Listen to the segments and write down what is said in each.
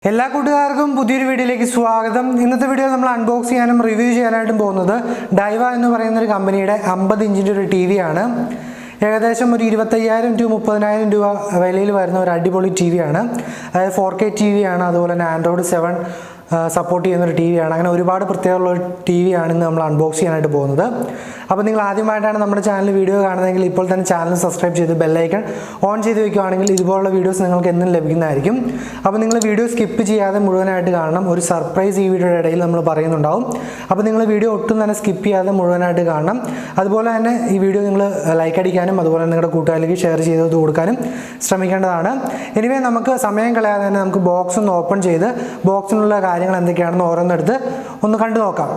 എല്ലാ കൂട്ടുകാർക്കും പുതിയൊരു വീഡിയോയിലേക്ക് സ്വാഗതം. ഇന്നത്തെ വീഡിയോ നമ്മൾ അൺബോക്സ് ചെയ്യാനും റിവ്യൂ ചെയ്യാനായിട്ടും പോകുന്നത് ഡൈവ എന്ന് പറയുന്ന ഒരു കമ്പനിയുടെ 50 ഇഞ്ചിൻ്റെ ഒരു ടി വി ആണ്. ഏകദേശം ഒരു 25,000 to 30,000 രൂപ വിലയിൽ വരുന്ന ഒരു അടിപൊളി ടി വി ആണ്. അതായത് 4K ടി വി ആണ്. അതുപോലെ തന്നെ ആൻഡ്രോയിഡ് 7 സപ്പോർട്ട് ചെയ്യുന്നൊരു ടി വി ആണ്. അങ്ങനെ ഒരുപാട് പ്രത്യേകമുള്ള ടി വി ആണ് ഇന്ന് നമ്മൾ അൺബോക്സ് ചെയ്യാനായിട്ട് പോകുന്നത്. അപ്പോൾ നിങ്ങൾ ആദ്യമായിട്ടാണ് നമ്മുടെ ചാനൽ വീഡിയോ കാണുന്നതെങ്കിൽ ഇപ്പോൾ തന്നെ ചാനൽ സബ്സ്ക്രൈബ് ചെയ്ത് ബെല്ലൈക്കൺ ഓൺ ചെയ്ത് വയ്ക്കുകയാണെങ്കിൽ ഇതുപോലുള്ള വീഡിയോസ് നിങ്ങൾക്ക് എന്നും ലഭിക്കുന്നതായിരിക്കും. അപ്പോൾ നിങ്ങൾ വീഡിയോ സ്കിപ്പ് ചെയ്യാതെ മുഴുവനായിട്ട് കാണണം. ഒരു സർപ്രൈസ് ഈ വീഡിയോയുടെ ഇടയിൽ നമ്മൾ പറയുന്നുണ്ടാവും. അപ്പോൾ നിങ്ങൾ വീഡിയോ ഒട്ടും തന്നെ സ്കിപ്പ് ചെയ്യാതെ മുഴുവനായിട്ട് കാണണം. അതുപോലെ തന്നെ ഈ വീഡിയോ നിങ്ങൾ ലൈക്ക് അടിക്കാനും അതുപോലെ നിങ്ങളുടെ കൂട്ടുകാരിലേക്ക് ഷെയർ ചെയ്ത് കൊടുക്കാനും ശ്രമിക്കേണ്ടതാണ്. എനിവേ നമുക്ക് സമയം കളയാതെ തന്നെ നമുക്ക് ബോക്സ് ഒന്ന് ഓപ്പൺ ചെയ്ത് ബോക്സിനുള്ള കാര്യങ്ങൾ എന്തൊക്കെയാണെന്ന് ഓരോന്നെടുത്ത് ഒന്ന് കണ്ടു നോക്കാം.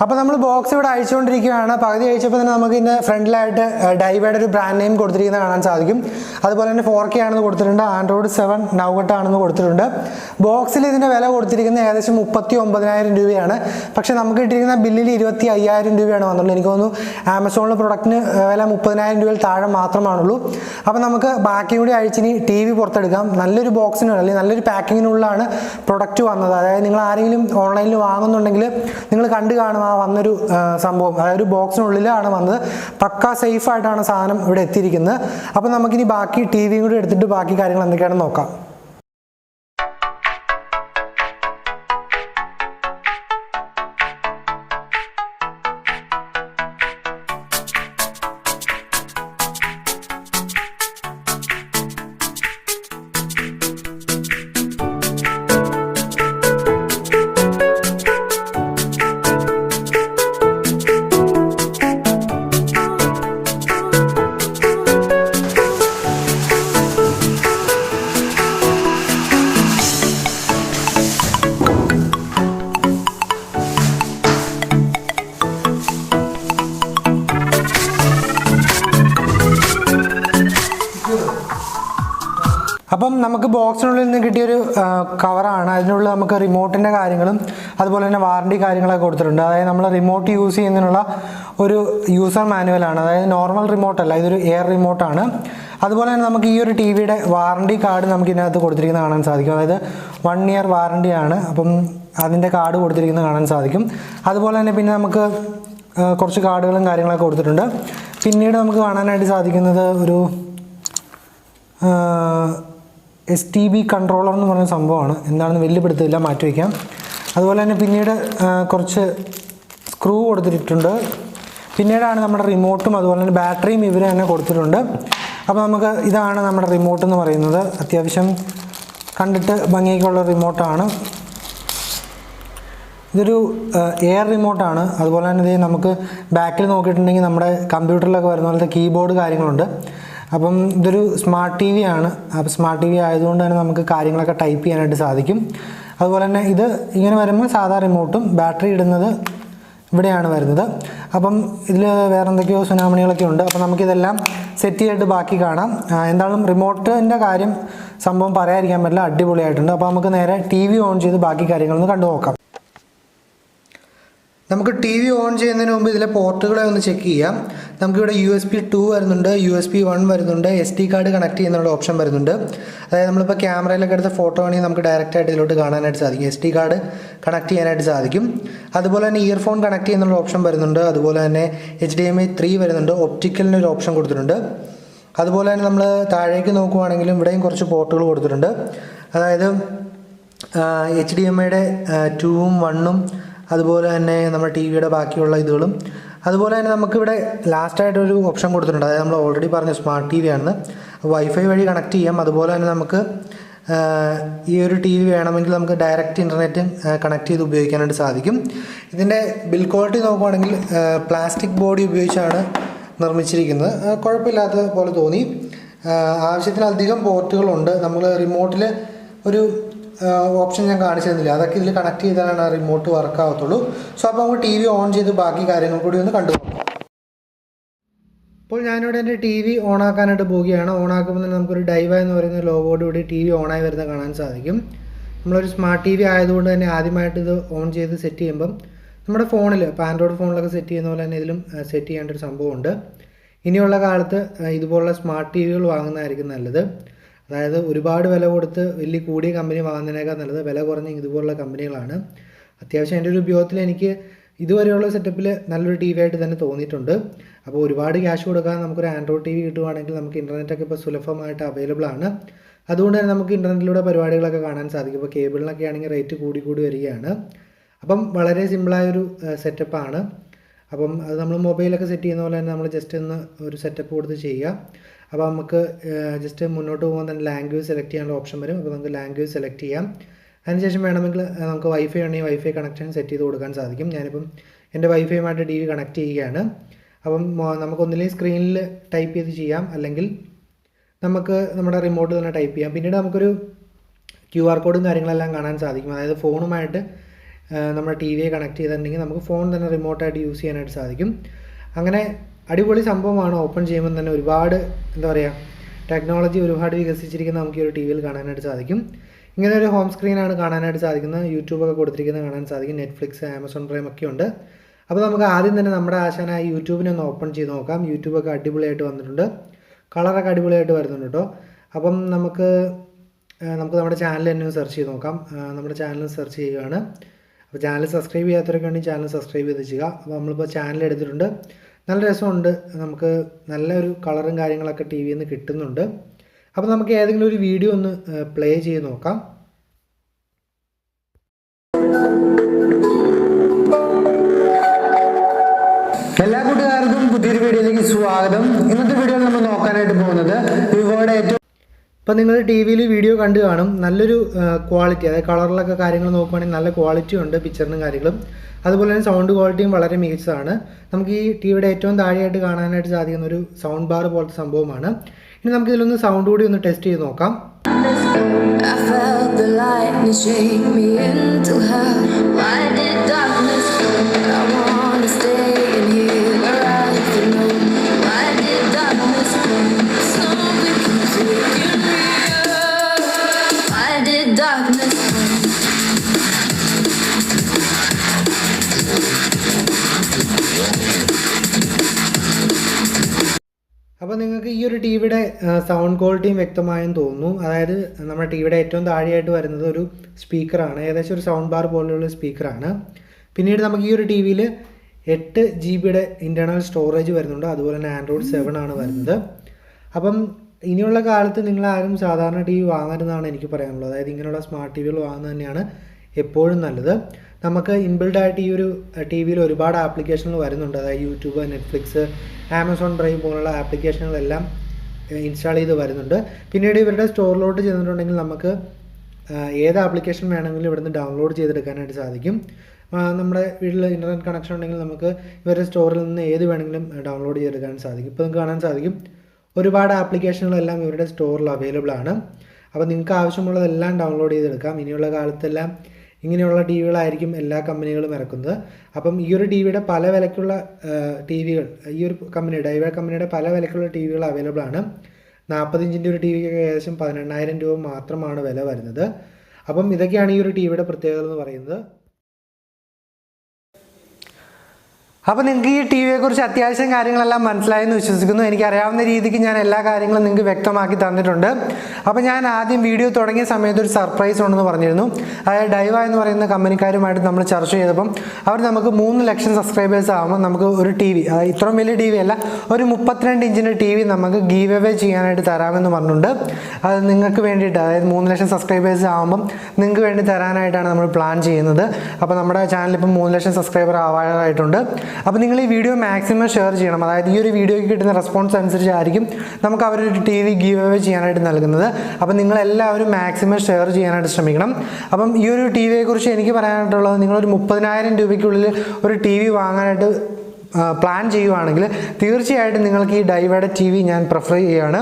അപ്പോൾ നമ്മൾ ബോക്സ് ഇവിടെ അയച്ചുകൊണ്ടിരിക്കുകയാണ്. പകുതി അയച്ചപ്പോൾ തന്നെ നമുക്ക് ഇതിൻ്റെ ഫ്രണ്ടിലായിട്ട് ഡൈവയുടെ ഒരു ബ്രാൻഡ് നെയിം കൊടുത്തിരിക്കുന്നത് കാണാൻ സാധിക്കും. അതുപോലെ തന്നെ 4K ആണെന്ന് കൊടുത്തിട്ടുണ്ട്. ആൻഡ്രോയിഡ് 7 നൗകട്ട് ആണെന്ന് കൊടുത്തിട്ടുണ്ട്. ബോക്സിൽ ഇതിൻ്റെ വില കൊടുത്തിരിക്കുന്നത് ഏകദേശം 39,000 രൂപയാണ്. പക്ഷേ നമുക്ക് കിട്ടിയിരിക്കുന്ന ബില്ലിൽ 25,000 രൂപയാണ് വന്നുള്ളൂ. എനിക്ക് തോന്നുന്നു ആമസോണിൽ പ്രൊഡക്റ്റിന് വില 30,000 രൂപയിൽ താഴെ മാത്രമാണുള്ളൂ. അപ്പോൾ നമുക്ക് ബാക്കി കൂടി അഴിച്ചിനി ടി വി പുറത്തെടുക്കാം. നല്ലൊരു ബോക്സിനുള്ള അല്ലെങ്കിൽ നല്ലൊരു പാക്കിങ്ങിനുള്ളിലാണ് പ്രൊഡക്റ്റ് വന്നത്. അതായത് നിങ്ങൾ ആരെങ്കിലും ഓൺലൈനിൽ വാങ്ങുന്നുണ്ടെങ്കിൽ നിങ്ങൾ കണ്ടു കാണും ആ വന്നൊരു സംഭവം. അതായത് ഒരു ബോക്സിനുള്ളിലാണ് വന്നത്. പക്കാ സേഫ് ആയിട്ടാണ് സാധനം ഇവിടെ എത്തിയിരിക്കുന്നത്. അപ്പോൾ നമുക്കിനി ബാക്കി ടി വിയും കൂടി എടുത്തിട്ട് ബാക്കി കാര്യങ്ങൾ എന്തൊക്കെയാണെന്ന് നോക്കാം. അപ്പം നമുക്ക് ബോക്സിനുള്ളിൽ നിന്ന് കിട്ടിയൊരു കവറാണ്. അതിനുള്ളിൽ നമുക്ക് റിമോട്ടിൻ്റെ കാര്യങ്ങളും അതുപോലെ തന്നെ വാറണ്ടി കാര്യങ്ങളൊക്കെ കൊടുത്തിട്ടുണ്ട്. അതായത് നമ്മൾ റിമോട്ട് യൂസ് ചെയ്യുന്നതിനുള്ള ഒരു യൂസർ മാനുവലാണ്. അതായത് നോർമൽ റിമോട്ടല്ല, ഇതൊരു എയർ റിമോട്ടാണ്. അതുപോലെ തന്നെ നമുക്ക് ഈ ഒരു ടി വിയുടെ വാറണ്ടി കാർഡ് നമുക്ക് ഇതിനകത്ത് കൊടുത്തിരിക്കുന്നത് കാണാൻ സാധിക്കും. അതായത് 1 year വാറണ്ടിയാണ്. അപ്പം അതിൻ്റെ കാർഡ് കൊടുത്തിരിക്കുന്നത് കാണാൻ സാധിക്കും. അതുപോലെ തന്നെ പിന്നെ നമുക്ക് കുറച്ച് കാർഡുകളും കാര്യങ്ങളൊക്കെ കൊടുത്തിട്ടുണ്ട്. പിന്നീട് നമുക്ക് കാണാനായിട്ട് സാധിക്കുന്നത് ഒരു STB കൺട്രോളർ എന്ന് പറയുന്ന സംഭവമാണ്. എന്താണെന്ന് വലിയ പിടുത്തമില്ല, മാറ്റി വയ്ക്കാം. അതുപോലെ തന്നെ പിന്നീട് കുറച്ച് സ്ക്രൂ കൊടുത്തിട്ടുണ്ട്. പിന്നീടാണ് നമ്മുടെ റിമോട്ടും അതുപോലെ തന്നെ ബാറ്ററിയും ഇവർ തന്നെ കൊടുത്തിട്ടുണ്ട്. അപ്പോൾ നമുക്ക് ഇതാണ് നമ്മുടെ റിമോട്ട് എന്ന് പറയുന്നത്. അത്യാവശ്യം കണ്ടിട്ട് ഭംഗിയൊക്കെയുള്ള റിമോട്ടാണ്. ഇതൊരു എയർ റിമോട്ടാണ്. അതുപോലെ തന്നെ ഇത് നമുക്ക് ബാക്കിൽ നോക്കിയിട്ടുണ്ടെങ്കിൽ നമ്മുടെ കമ്പ്യൂട്ടറിലൊക്കെ വരുന്ന പോലത്തെ കീബോർഡ് കാര്യങ്ങളുണ്ട്. അപ്പം ഇതൊരു സ്മാർട്ട് ടി വി ആണ്. അപ്പോൾ സ്മാർട്ട് ടി വി ആയതുകൊണ്ട് തന്നെ നമുക്ക് കാര്യങ്ങളൊക്കെ ടൈപ്പ് ചെയ്യാനായിട്ട് സാധിക്കും. അതുപോലെ തന്നെ ഇത് ഇങ്ങനെ വരുമ്പോൾ സാധാ റിമോട്ടും ബാറ്ററി ഇടുന്നത് ഇവിടെയാണ് വരുന്നത്. അപ്പം ഇതിൽ വേറെ എന്തൊക്കെയോ സുനാമണികളൊക്കെ ഉണ്ട്. അപ്പോൾ നമുക്കിതെല്ലാം സെറ്റ് ചെയ്തിട്ട് ബാക്കി കാണാം. എന്തായാലും റിമോട്ടിൻ്റെ കാര്യം സംഭവം പറയാതിരിക്കാൻ പറ്റില്ല, അടിപൊളിയായിട്ടുണ്ട്. അപ്പോൾ നമുക്ക് നേരെ ടി വി ഓൺ ചെയ്ത് ബാക്കി കാര്യങ്ങളൊന്ന് കണ്ടു നോക്കാം. നമുക്ക് ടി വി ഓൺ ചെയ്യുന്നതിന് മുമ്പ് ഇതിലെ പോർട്ടുകളെ ഒന്ന് ചെക്ക് ചെയ്യാം. നമുക്കിവിടെ USB 2 വരുന്നുണ്ട്, USB 1 വരുന്നുണ്ട്, SD കാർഡ് കണക്ട് ചെയ്യുന്നുള്ള ഓപ്ഷൻ വരുന്നുണ്ട്. അതായത് നമ്മളിപ്പോൾ ക്യാമറയിലൊക്കെ എടുത്ത ഫോട്ടോ ആണെങ്കിൽ നമുക്ക് ഡയറക്റ്റായിട്ട് ഇതിലോട്ട് കാണാനായിട്ട് സാധിക്കും. SD കാർഡ് കണക്ട് ചെയ്യാനായിട്ട് സാധിക്കും. അതുപോലെ തന്നെ ഇയർഫോൺ കണക്ട് ചെയ്യുന്നുള്ള ഓപ്ഷൻ വരുന്നുണ്ട്. അതുപോലെ തന്നെ HDMI 3 വരുന്നുണ്ട്. ഒപ്റ്റിക്കലിന് ഒരു ഓപ്ഷൻ കൊടുത്തിട്ടുണ്ട്. അതുപോലെ തന്നെ നമ്മൾ താഴേക്ക് നോക്കുവാണെങ്കിലും ഇവിടെയും കുറച്ച് പോർട്ടുകൾ കൊടുത്തിട്ടുണ്ട്. അതായത് HDMIയുടെ 2ഉം 1ഉം അതുപോലെ തന്നെ നമ്മുടെ ടി വിയുടെ ബാക്കിയുള്ള ഇതുകളും. അതുപോലെ തന്നെ നമുക്കിവിടെ ലാസ്റ്റായിട്ടൊരു ഓപ്ഷൻ കൊടുത്തിട്ടുണ്ട്. അതായത് നമ്മൾ ഓൾറെഡി പറഞ്ഞ സ്മാർട്ട് ടി വി ആണെന്ന്. വൈഫൈ വഴി കണക്ട് ചെയ്യാം. അതുപോലെ തന്നെ നമുക്ക് ഈ ഒരു ടി വി വേണമെങ്കിൽ നമുക്ക് ഡയറക്റ്റ് ഇൻ്റർനെറ്റ് കണക്ട് ചെയ്ത് ഉപയോഗിക്കാനായിട്ട് സാധിക്കും. ഇതിൻ്റെ ബിൽ ക്വാളിറ്റി നോക്കുവാണെങ്കിൽ പ്ലാസ്റ്റിക് ബോഡി ഉപയോഗിച്ചാണ് നിർമ്മിച്ചിരിക്കുന്നത്. കുഴപ്പമില്ലാത്ത പോലെ തോന്നി. ആവശ്യത്തിലധികം പോർട്ടുകളുണ്ട്. നമ്മൾ റിമോട്ടിൽ ഒരു ഓപ്ഷൻ ഞാൻ കാണിച്ചു തന്നില്ല, അതൊക്കെ ഇതിൽ കണക്ട് ചെയ്താലാണ് ആ റിമോട്ട് വർക്ക് ആവത്തുള്ളൂ. സോ അപ്പോൾ നമുക്ക് ടി വി ഓൺ ചെയ്ത് ബാക്കി കാര്യങ്ങൾ കൂടി ഒന്ന് കണ്ടു നോക്കാം. അപ്പോൾ ഞാനിവിടെ എൻ്റെ ടി വി ഓണാക്കാനായിട്ട് പോവുകയാണ്. ഓണാക്കുമ്പോൾ തന്നെ നമുക്കൊരു ഡൈവ എന്ന് പറയുന്ന ലോഗോയോടുകൂടി ടി വി ഓണായി വരുന്നത് കാണാൻ സാധിക്കും. നമ്മളൊരു സ്മാർട്ട് ടി വി ആയതുകൊണ്ട് തന്നെ ആദ്യമായിട്ട് ഇത് ഓൺ ചെയ്ത് സെറ്റ് ചെയ്യുമ്പം നമ്മുടെ ഫോണിൽ, ഇപ്പോൾ ആൻഡ്രോയിഡ് ഫോണിലൊക്കെ സെറ്റ് ചെയ്യുന്ന പോലെ തന്നെ ഇതിലും സെറ്റ് ചെയ്യേണ്ട ഒരു സംഭവമുണ്ട്. ഇനിയുള്ള കാലത്ത് ഇതുപോലുള്ള സ്മാർട്ട് ടി വികൾ വാങ്ങുന്നതായിരിക്കും നല്ലത്. അതായത് ഒരുപാട് വില കൊടുത്ത് വലിയ കൂടിയ കമ്പനി വാങ്ങുന്നതിനേക്കാൾ നല്ലത് വില കുറഞ്ഞ ഇതുപോലുള്ള കമ്പനികളാണ്. അത്യാവശ്യം എൻ്റെ ഒരു ഉപയോഗത്തിൽ എനിക്ക് ഇതുവരെയുള്ള സെറ്റപ്പിൽ നല്ലൊരു ടി വി ആയിട്ട് തന്നെ തോന്നിയിട്ടുണ്ട്. അപ്പോൾ ഒരുപാട് ക്യാഷ് കൊടുക്കാതെ നമുക്കൊരു ആൻഡ്രോയിഡ് ടി വി കിട്ടുവാണെങ്കിൽ നമുക്ക് ഇൻ്റർനെറ്റൊക്കെ ഇപ്പോൾ സുലഭമായിട്ട് അവൈലബിൾ ആണ്. അതുകൊണ്ട് തന്നെ നമുക്ക് ഇൻ്റർനെറ്റിലൂടെ പരിപാടികളൊക്കെ കാണാൻ സാധിക്കും. ഇപ്പോൾ കേബിളിനൊക്കെ ആണെങ്കിൽ റേറ്റ് കൂടി വരികയാണ്. അപ്പം വളരെ സിമ്പിളായൊരു സെറ്റപ്പാണ്. അപ്പം അത് നമ്മൾ മൊബൈലൊക്കെ സെറ്റ് ചെയ്യുന്ന പോലെ തന്നെ നമ്മൾ ജസ്റ്റ് ഒന്ന് ഒരു സെറ്റപ്പ് കൊടുത്ത് ചെയ്യുക. അപ്പോൾ നമുക്ക് ജസ്റ്റ് മുന്നോട്ട് പോകുമ്പോൾ തന്നെ ലാംഗ്വേജ് സെലക്ട് ചെയ്യാനുള്ള ഓപ്ഷൻ വരും. അപ്പോൾ നമുക്ക് ലാംഗ്വേജ് സെലക്ട് ചെയ്യാം. അതിനുശേഷം വേണമെങ്കിൽ നമുക്ക് വൈഫൈ ആണെങ്കിൽ വൈഫൈ കണക്ഷൻ സെറ്റ് ചെയ്ത് കൊടുക്കാൻ സാധിക്കും. ഞാനിപ്പം എൻ്റെ വൈഫൈയുമായിട്ട് ടി വി കണക്ട് ചെയ്യുകയാണ്. അപ്പം നമുക്കൊന്നില്ലെങ്കിൽ സ്ക്രീനിൽ ടൈപ്പ് ചെയ്ത് ചെയ്യാം, അല്ലെങ്കിൽ നമുക്ക് നമ്മുടെ റിമോട്ടിൽ തന്നെ ടൈപ്പ് ചെയ്യാം. പിന്നീട് നമുക്കൊരു QR കോഡും കാര്യങ്ങളെല്ലാം കാണാൻ സാധിക്കും. അതായത് ഫോണുമായിട്ട് നമ്മുടെ ടി വിയെ കണക്ട് ചെയ്തിട്ടുണ്ടെങ്കിൽ നമുക്ക് ഫോൺ തന്നെ റിമോട്ടായിട്ട് യൂസ് ചെയ്യാനായിട്ട് സാധിക്കും. അങ്ങനെ അടിപൊളി സംഭവമാണ്. ഓപ്പൺ ചെയ്യുമ്പോൾ തന്നെ ഒരുപാട് ടെക്നോളജി ഒരുപാട് വികസിച്ചിരിക്കുന്ന നമുക്ക് ഈ ഒരു ടി വിയിൽ കാണാനായിട്ട് സാധിക്കും. ഇങ്ങനെ ഒരു ഹോം സ്ക്രീനാണ് കാണാനായിട്ട് സാധിക്കുന്നത്. യൂട്യൂബൊക്കെ കൊടുത്തിരിക്കുന്നത് കാണാൻ സാധിക്കും. നെറ്റ്ഫ്ലിക്സ്, ആമസോൺ പ്രൈം ഒക്കെ ഉണ്ട്. അപ്പോൾ നമുക്ക് ആദ്യം തന്നെ നമ്മുടെ ആശാനായ യൂട്യൂബിനെ ഒന്ന് ഓപ്പൺ ചെയ്ത് നോക്കാം. യൂട്യൂബൊക്കെ അടിപൊളിയായിട്ട് വന്നിട്ടുണ്ട്. കളറൊക്കെ അടിപൊളിയായിട്ട് വരുന്നുണ്ട് കേട്ടോ. അപ്പം നമുക്ക് നമ്മുടെ ചാനൽ തന്നെ സെർച്ച് ചെയ്ത് നോക്കാം. നമ്മുടെ ചാനൽ സെർച്ച് ചെയ്യുകയാണ്. അപ്പോൾ ചാനൽ സബ്സ്ക്രൈബ് ചെയ്യാത്തവരൊക്കെ ഉണ്ടെങ്കിൽ ചാനൽ സബ്സ്ക്രൈബ് ചെയ്ത് ചെയ്യുക. അപ്പോൾ നമ്മളിപ്പോൾ ചാനൽ എടുത്തിട്ടുണ്ട്. നല്ല രസമുണ്ട്. നമുക്ക് നല്ലൊരു കളറും കാര്യങ്ങളൊക്കെ ടി വിയിൽ നിന്ന് കിട്ടുന്നുണ്ട്. അപ്പോൾ നമുക്ക് ഏതെങ്കിലും ഒരു വീഡിയോ ഒന്ന് പ്ലേ ചെയ്ത് നോക്കാം. എല്ലാ കൂട്ടുകാർക്കും പുതിയൊരു വീഡിയോയിലേക്ക് സ്വാഗതം. ഇന്നത്തെ വീഡിയോയിൽ നമ്മൾ നോക്കാനായിട്ട് പോകുന്നത് വിവോയുടെ ഏറ്റവും, ഇപ്പം നിങ്ങൾ ടി വിയിൽ വീഡിയോ കണ്ടു കാണും, നല്ലൊരു ക്വാളിറ്റി, അതായത് കളറിലൊക്കെ കാര്യങ്ങൾ നോക്കുകയാണെങ്കിൽ നല്ല ക്വാളിറ്റി ഉണ്ട് പിക്ചറിനും കാര്യങ്ങളും. അതുപോലെ തന്നെ സൗണ്ട് ക്വാളിറ്റിയും വളരെ മികച്ചതാണ്. നമുക്ക് ഈ ടി വിയുടെ ഏറ്റവും താഴെയായിട്ട് കാണാനായിട്ട് സാധിക്കുന്ന ഒരു സൗണ്ട് ബാർ പോലത്തെ സംഭവമാണ്. ഇനി നമുക്ക് ഇതിലൊന്ന് സൗണ്ട് കൂടി ഒന്ന് ടെസ്റ്റ് ചെയ്ത് നോക്കാം. അപ്പോൾ നിങ്ങൾക്ക് ഈ ഒരു ടി വിയുടെ സൗണ്ട് ക്വാളിറ്റിയും വ്യക്തമായും തോന്നുന്നു. അതായത് നമ്മുടെ ടി വിയുടെ ഏറ്റവും താഴെയായിട്ട് വരുന്നത് ഒരു സ്പീക്കറാണ്. ഏകദേശം ഒരു സൗണ്ട് ബാർ പോലെയുള്ള സ്പീക്കറാണ്. പിന്നീട് നമുക്ക് ഈ ഒരു ടി വിയിൽ 8 GB ഇൻറ്റേർണൽ സ്റ്റോറേജ് വരുന്നുണ്ട്. അതുപോലെ തന്നെ ആൻഡ്രോയിഡ് 7 ആണ് വരുന്നത്. അപ്പം ഇനിയുള്ള കാലത്ത് നിങ്ങളാരും സാധാരണ ടി വി വാങ്ങരുതെന്നാണ് എനിക്ക് പറയാനുള്ളത്. അതായത് ഇങ്ങനെയുള്ള സ്മാർട്ട് ടി വികൾ വാങ്ങുന്നത് തന്നെയാണ് എപ്പോഴും നല്ലത്. നമുക്ക് ഇൻബിൽഡായിട്ട് ഈ ഒരു ടി വിയിൽ ഒരുപാട് ആപ്ലിക്കേഷനുകൾ വരുന്നുണ്ട്. അതായത് യൂട്യൂബ്, നെറ്റ്ഫ്ലിക്സ്, ആമസോൺ പ്രൈം പോലുള്ള ആപ്ലിക്കേഷനുകളെല്ലാം ഇൻസ്റ്റാൾ ചെയ്ത് വരുന്നുണ്ട്. പിന്നീട് ഇവരുടെ സ്റ്റോറിലോട്ട് ചെന്നിട്ടുണ്ടെങ്കിൽ നമുക്ക് ഏത് ആപ്ലിക്കേഷൻ വേണമെങ്കിലും ഇവിടുന്ന് ഡൗൺലോഡ് ചെയ്തെടുക്കാനായിട്ട് സാധിക്കും. നമ്മുടെ വീട്ടിൽ ഇൻ്റർനെറ്റ് കണക്ഷൻ ഉണ്ടെങ്കിൽ നമുക്ക് ഇവരുടെ സ്റ്റോറിൽ നിന്ന് ഏത് വേണമെങ്കിലും ഡൗൺലോഡ് ചെയ്തെടുക്കാൻ സാധിക്കും. ഇപ്പോൾ നിങ്ങൾക്ക് കാണാൻ സാധിക്കും ഒരുപാട് ആപ്ലിക്കേഷനുകളെല്ലാം ഇവരുടെ സ്റ്റോറിൽ അവൈലബിൾ ആണ്. അപ്പോൾ നിങ്ങൾക്ക് ആവശ്യമുള്ളതെല്ലാം ഡൗൺലോഡ് ചെയ്തെടുക്കാം. ഇനിയുള്ള കാലത്തെല്ലാം ഇങ്ങനെയുള്ള ടി വികളായിരിക്കും എല്ലാ കമ്പനികളും ഇറക്കുന്നത്. അപ്പം ഈ ഒരു ടി വിയുടെ പല വിലയ്ക്കുള്ള ടി വികൾ, ഈ ഒരു ഡൈവ കമ്പനിയുടെ പല വിലയ്ക്കുള്ള ടി വികൾ അവൈലബിൾ ആണ്. 40 ഇഞ്ചിൻ്റെ ഒരു ടി വിക്ക് ഏകദേശം 18,000 രൂപ മാത്രമാണ് വില വരുന്നത്. അപ്പം ഇതൊക്കെയാണ് ഈ ഒരു ടി വിയുടെ പ്രത്യേകത എന്ന് പറയുന്നത്. അപ്പോൾ നിങ്ങൾക്ക് ഈ ടി വിയെക്കുറിച്ച് അത്യാവശ്യം കാര്യങ്ങളെല്ലാം മനസ്സിലായെന്ന് വിശ്വസിക്കുന്നു. എനിക്കറിയാവുന്ന രീതിക്ക് ഞാൻ എല്ലാ കാര്യങ്ങളും നിങ്ങൾക്ക് വ്യക്തമാക്കി തന്നിട്ടുണ്ട്. അപ്പോൾ ഞാൻ ആദ്യം വീഡിയോ തുടങ്ങിയ സമയത്ത് ഒരു സർപ്രൈസ് ഉണ്ടെന്ന് പറഞ്ഞിരുന്നു. അതായത് ഡൈവ എന്ന് പറയുന്ന കമ്പനിക്കാരുമായിട്ട് നമ്മൾ ചർച്ച ചെയ്തപ്പം അവർ നമുക്ക് 3 ലക്ഷം സബ്സ്ക്രൈബേഴ്സ് ആകുമ്പോൾ നമുക്ക് ഒരു ടി വി, അതായത് ഇത്രയും വലിയ ടി വി അല്ല, ഒരു 32 ഇഞ്ചിൻ്റെ ടി വി നമുക്ക് ഗീവ് അവേ ചെയ്യാനായിട്ട് തരാമെന്ന് പറഞ്ഞിട്ടുണ്ട്. അത് നിങ്ങൾക്ക് വേണ്ടിയിട്ട്, അതായത് 3 ലക്ഷം സബ്സ്ക്രൈബേഴ്സ് ആകുമ്പം നിങ്ങൾക്ക് വേണ്ടി തരാനായിട്ടാണ് നമ്മൾ പ്ലാൻ ചെയ്യുന്നത്. അപ്പോൾ നമ്മുടെ ചാനൽ ഇപ്പം 3 ലക്ഷം സബ്സ്ക്രൈബർ ആവാനായിട്ടുണ്ട്. അപ്പോൾ നിങ്ങൾ ഈ വീഡിയോ മാക്സിമം ഷെയർ ചെയ്യണം. അതായത് ഈ ഒരു വീഡിയോയ്ക്ക് കിട്ടുന്ന റെസ്പോൺസ് അനുസരിച്ചായിരിക്കും നമുക്ക് അവരൊരു ടി വി ഗീവ് അവേ ചെയ്യാനായിട്ട് നൽകുന്നത്. അപ്പോൾ നിങ്ങളെല്ലാവരും മാക്സിമം ഷെയർ ചെയ്യാനായിട്ട് ശ്രമിക്കണം. അപ്പം ഈ ഒരു ടി വിയെക്കുറിച്ച് എനിക്ക് പറയാനായിട്ടുള്ളത്, നിങ്ങളൊരു 30,000 രൂപയ്ക്കുള്ളിൽ ഒരു ടി വി വാങ്ങാനായിട്ട് പ്ലാൻ ചെയ്യുവാണെങ്കിൽ തീർച്ചയായിട്ടും നിങ്ങൾക്ക് ഈ ഡൈവയുടെ ടി വി ഞാൻ പ്രിഫർ ചെയ്യുകയാണ്.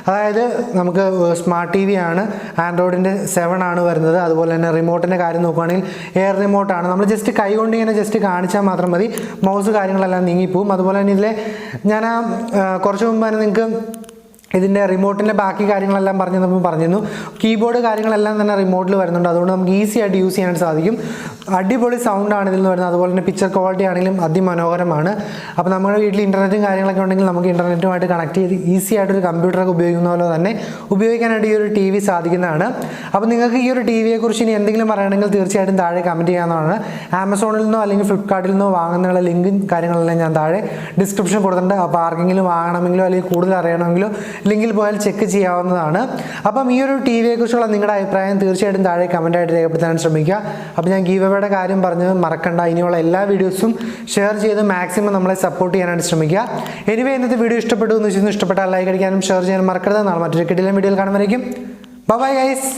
അതായത് നമുക്ക് സ്മാർട്ട് ടി വി ആണ്, ആൻഡ്രോയിഡിൻ്റെ 7 ആണ് വരുന്നത്. അതുപോലെ തന്നെ റിമോട്ടിൻ്റെ കാര്യം നോക്കുകയാണെങ്കിൽ എയർ റിമോട്ടാണ്. നമ്മൾ ജസ്റ്റ് കൈ കൊണ്ട് ഇങ്ങനെ ജസ്റ്റ് കാണിച്ചാൽ മാത്രം മതി, മൗസ് കാര്യങ്ങളെല്ലാം നീങ്ങിപ്പോവും. അതുപോലെ തന്നെ ഇതിലെ ഞാൻ കുറച്ച് മുമ്പ് തന്നെ നിങ്ങൾക്ക് ഇതിൻ്റെ റിമോട്ടിൻ്റെ ബാക്കി കാര്യങ്ങളെല്ലാം പറഞ്ഞിരുന്നു. കീബോർഡ് കാര്യങ്ങളെല്ലാം തന്നെ റിമോട്ടിൽ വരുന്നുണ്ട്. അതുകൊണ്ട് നമുക്ക് ഈസി ആയിട്ട് യൂസ് ചെയ്യാൻ സാധിക്കും. അടിപൊളി സൗണ്ടാണ് ഇതിൽ നിന്ന് വരുന്നത്. അതുപോലെ തന്നെ പിക്ചർ ക്വാളിറ്റി ആണെങ്കിലും അതിമനോഹരമാണ്. അപ്പോൾ നമ്മുടെ വീട്ടിൽ ഇൻ്റർനെറ്റും കാര്യങ്ങളൊക്കെ ഉണ്ടെങ്കിൽ നമുക്ക് ഇൻ്റർനെറ്റുമായിട്ട് കണക്ട് ചെയ്ത് ഈസി ആയിട്ടൊരു കമ്പ്യൂട്ടറൊക്കെ ഉപയോഗിക്കുന്ന പോലെ തന്നെ ഉപയോഗിക്കാനായിട്ട് ഈ ഒരു ടി വി സാധിക്കുന്നതാണ്. അപ്പോൾ നിങ്ങൾക്ക് ഈ ഒരു ടി വിയെക്കുറിച്ച് ഇനി എന്തെങ്കിലും പറയുകയാണെങ്കിൽ തീർച്ചയായിട്ടും താഴെ കമൻറ്റ് ചെയ്യാവുന്നതാണ്. ആമസോണിൽ നിന്നോ അല്ലെങ്കിൽ ഫ്ലിപ്കാർട്ടിൽ നിന്നോ വാങ്ങുന്നതിനുള്ള ലിങ്കും കാര്യങ്ങളെല്ലാം ഞാൻ താഴെ ഡിസ്ക്രിപ്ഷൻ കൊടുത്തിട്ടുണ്ട്. അപ്പോൾ ആർക്കെങ്കിലും വാങ്ങണമെങ്കിലോ അല്ലെങ്കിൽ കൂടുതൽ അറിയണമെങ്കിലോ ലിങ്കിൽ പോയാൽ ചെക്ക് ചെയ്യാവുന്നതാണ്. അപ്പം ഈ ഒരു ടി വിയെക്കുറിച്ചുള്ള നിങ്ങളുടെ അഭിപ്രായം തീർച്ചയായിട്ടും താഴെ കമൻറ്റായിട്ട് രേഖപ്പെടുത്താൻ ശ്രമിക്കുക. അപ്പോൾ ഞാൻ ഗീവ് അവയുടെ കാര്യം പറഞ്ഞത് മറക്കണ്ട. ഇനിയുള്ള എല്ലാ വീഡിയോസും ഷെയർ ചെയ്ത് മാക്സിമം നമ്മളെ സപ്പോർട്ട് ചെയ്യാനായിട്ട് ശ്രമിക്കുക. എനിവേ ഇന്നത്തെ വീഡിയോ ഇഷ്ടപ്പെട്ടു എന്ന് വെച്ചാൽ ഇഷ്ടപ്പെട്ടാൽ ലൈക്ക് അടിക്കാനും ഷെയർ ചെയ്യാനും മറക്കരുത്. നാളെ മറ്റൊരു കിടിലൻ വീഡിയോയിൽ കാണുമ്പോഴേക്കും ബൈ ഗൈസ്.